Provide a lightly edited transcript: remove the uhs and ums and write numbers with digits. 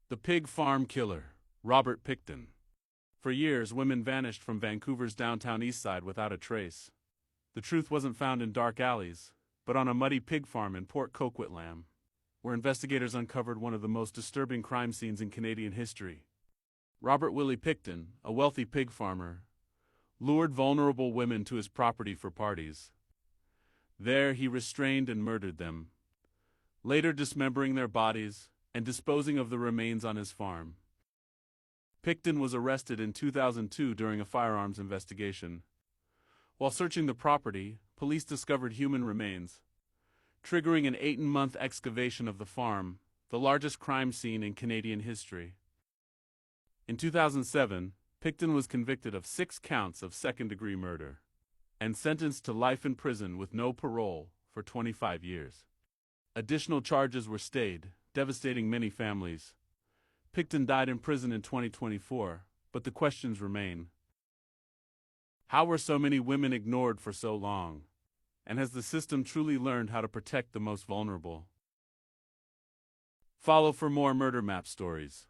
The Pig Farm Killer, Robert Pickton. For years, women vanished from Vancouver's downtown east side without a trace. The truth wasn't found in dark alleys, but on a muddy pig farm in Port Coquitlam, where investigators uncovered one of the most disturbing crime scenes in Canadian history. Robert Willie Pickton, a wealthy pig farmer, lured vulnerable women to his property for parties. There he restrained and murdered them, later dismembering their bodies and disposing of the remains on his farm. Pickton was arrested in 2002 during a firearms investigation. While searching the property, police discovered human remains, triggering an 8-month excavation of the farm, the largest crime scene in Canadian history. In 2007, Pickton was convicted of 6 counts of second-degree murder and sentenced to life in prison with no parole for 25 years. Additional charges were stayed, devastating many families. Pickton died in prison in 2024, but the questions remain. How were so many women ignored for so long? And has the system truly learned how to protect the most vulnerable? Follow for more Murder Map stories.